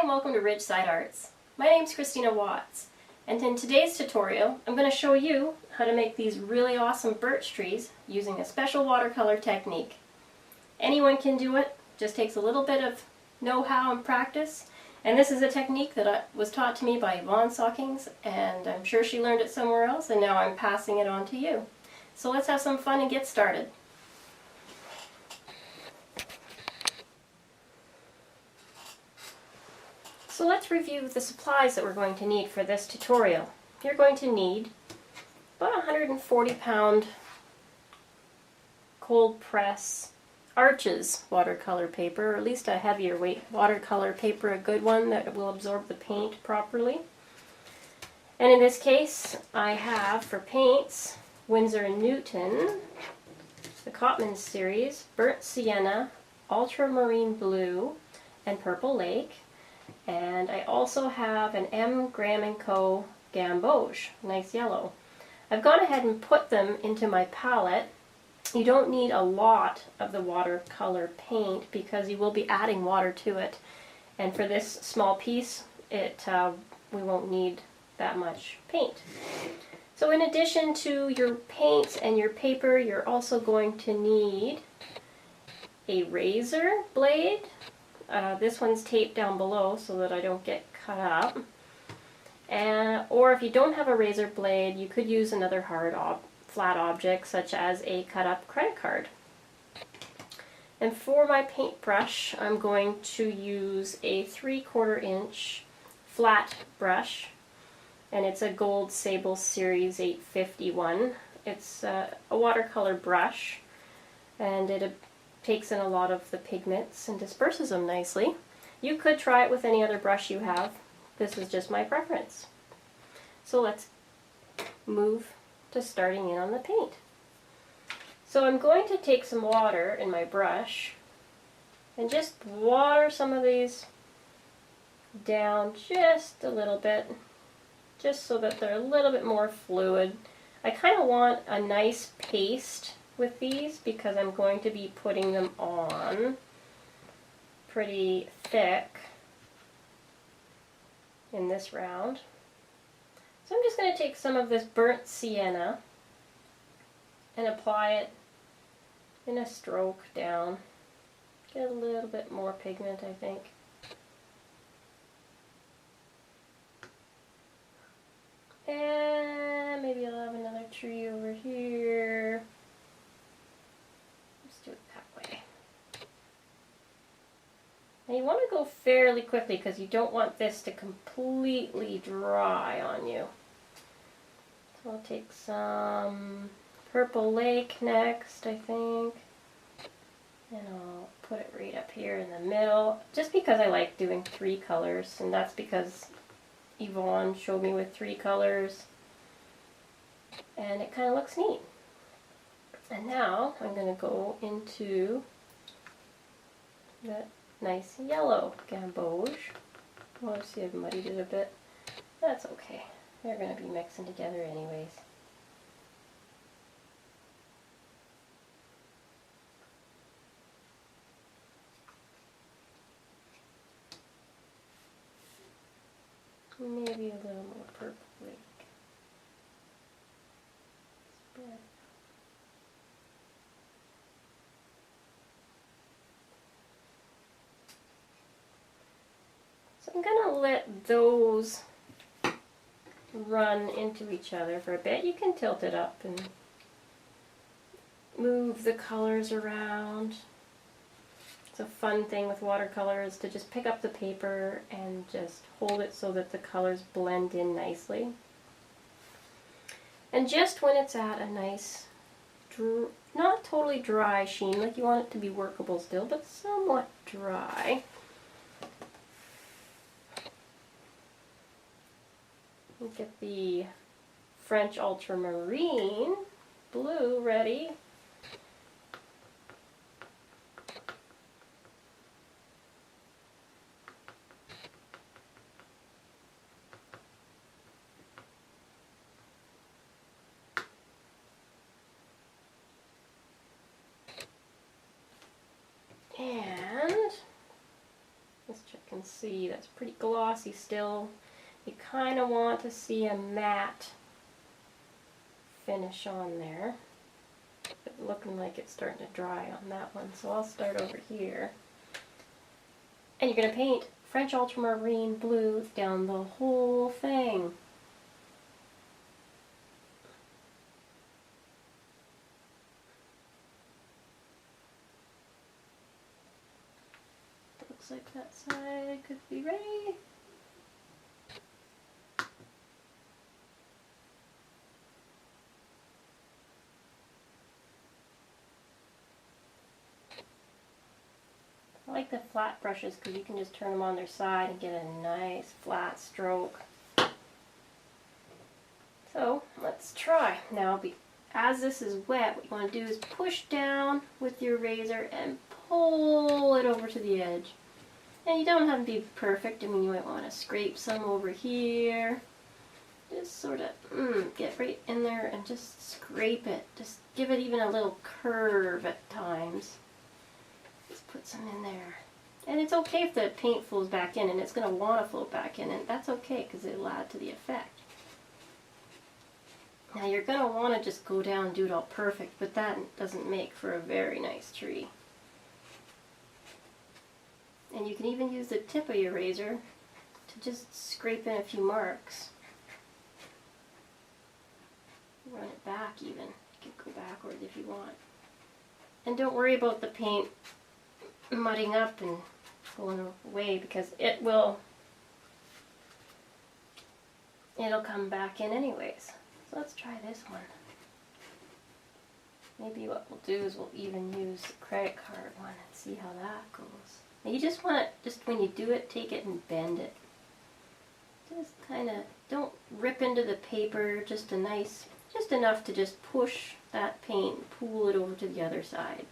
welcome to Ridgeside Arts. My name's Christina Watts, and in today's tutorial I'm going to show you how to make these really awesome birch trees using a special watercolor technique. Anyone can do it, just takes a little bit of know-how and practice, and this is a technique that was taught to me by Yvonne Sockings, and I'm sure she learned it somewhere else, and now I'm passing it on to you. So let's have some fun and get started. So let's review the supplies that we're going to need for this tutorial. You're going to need about 140 pound cold press Arches watercolor paper, or at least a heavier weight watercolor paper, a good one that will absorb the paint properly. And in this case I have for paints Winsor & Newton, the Cotman series, Burnt Sienna, Ultramarine Blue, and Purple Lake. And I also have an M. Graham & Co. Gamboge, nice yellow. I've gone ahead and put them into my palette. You don't need a lot of the watercolor paint because you will be adding water to it. And for this small piece, we won't need that much paint. So in addition to your paints and your paper, you're also going to need a razor blade. This one's taped down below so that I don't get cut up. Or if you don't have a razor blade, you could use another flat object such as a cut-up credit card. And for my paintbrush, I'm going to use a 3/4 inch flat brush, and it's a Gold Sable Series 851. It's a watercolor brush, and it takes in a lot of the pigments and disperses them nicely. You could try it with any other brush you have. This is just my preference. So let's move to starting in on the paint. So I'm going to take some water in my brush and just water some of these down just a little bit, just so that they're a little bit more fluid. I kind of want a nice paste with these because I'm going to be putting them on pretty thick in this round. So I'm just going to take some of this burnt sienna and apply it in a stroke down. Get a little bit more pigment, I think. And maybe I'll have another tree over here. Let's do it that way. Now you want to go fairly quickly because you don't want this to completely dry on you. So I'll take some Purple Lake next, I think. And I'll put it right up here in the middle, just because I like doing 3 colors, and that's because Yvonne showed me with 3 colors, and it kind of looks neat. And now I'm going to go into that nice yellow gamboge. Oh, see, I've muddied it a bit. That's okay. They're going to be mixing together anyways. Maybe a little more Purple Lake. So I'm going to let those run into each other for a bit. You can tilt it up and move the colors around. It's a fun thing with watercolor is to just pick up the paper and just hold it so that the colors blend in nicely. And just when it's at a nice, not totally dry sheen, like you want it to be workable still, but somewhat dry, we'll get the French Ultramarine Blue ready. And let's check and can see that's pretty glossy still. You kind of want to see a matte finish on there. It's looking like it's starting to dry on that one, so I'll start over here. And you're going to paint French ultramarine blue down the whole thing. Looks like that side could be ready. I like the flat brushes because you can just turn them on their side and get a nice flat stroke. So let's try. Now, as this is wet, what you want to do is push down with your razor and pull it over to the edge. And you don't have to be perfect. I mean, you might want to scrape some over here. Just sort of get right in there and just scrape it. Just give it even a little curve at times. Just put some in there. And it's okay if the paint flows back in, and it's going to want to flow back in, and that's okay because it'll add to the effect. Now you're going to want to just go down and do it all perfect, but that doesn't make for a very nice tree. And you can even use the tip of your razor to just scrape in a few marks. Run it back even. You can go backwards if you want. And don't worry about the paint mudding up and going away because it'll come back in anyways. So let's try this one. Maybe what we'll do is we'll even use the credit card one and see how that goes. And you just want to, just when you do it, take it and bend it. Just kind of, don't rip into the paper, just enough to just push that paint and pull it over to the other side.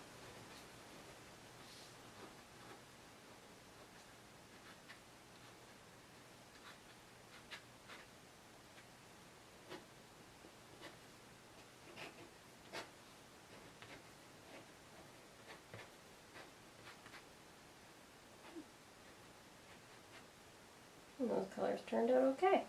And those colors turned out okay.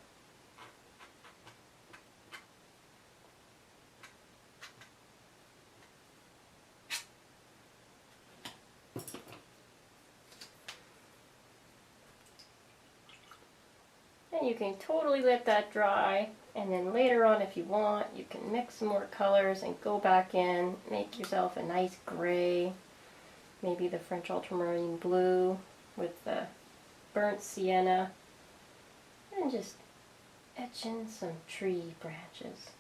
And you can totally let that dry, and then later on if you want, you can mix some more colors and go back in, make yourself a nice gray, maybe the French ultramarine blue with the burnt sienna. And just etch in some tree branches.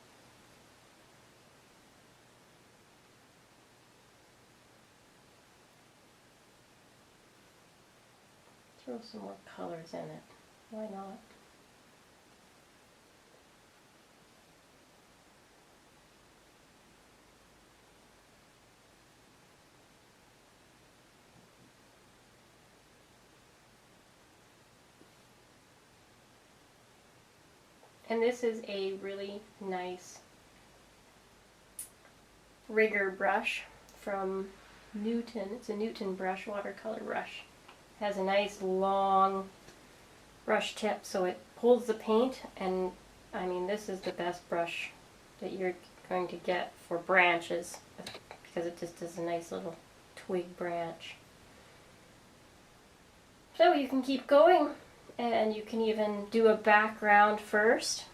Throw some more colors in it. Why not? And this is a really nice rigger brush from Newton. It's a Newton brush, watercolor brush. It has a nice long brush tip so it pulls the paint, and I mean this is the best brush that you're going to get for branches because it just does a nice little twig branch. So you can keep going. And you can even do a background first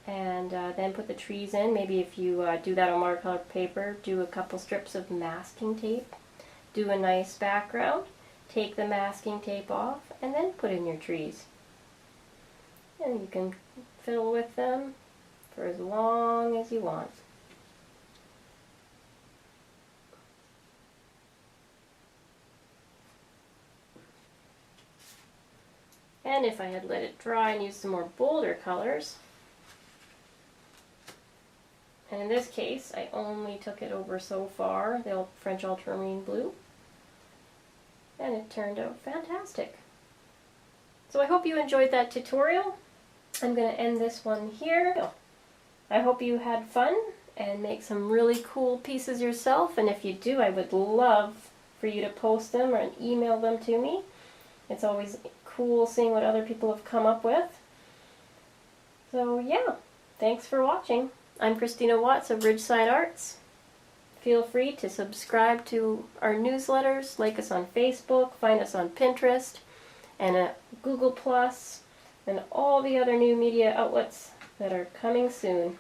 and then put the trees in. Maybe if you do that on watercolor paper, do a couple strips of masking tape, do a nice background, take the masking tape off, and then put in your trees. And you can fiddle with them for as long as you want. And if I had let it dry and used some more bolder colors, and in this case I only took it over so far, the French ultramarine blue, and it turned out fantastic. So I hope you enjoyed that tutorial. I'm going to end this one here. I hope you had fun and make some really cool pieces yourself, and if you do, I would love for you to post them or email them to me. It's always cool seeing what other people have come up with. So yeah, thanks for watching. I'm Christina Watts of Ridgeside Arts. Feel free to subscribe to our newsletters, like us on Facebook, find us on Pinterest, and Google Plus, and all the other new media outlets that are coming soon.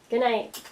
Good night.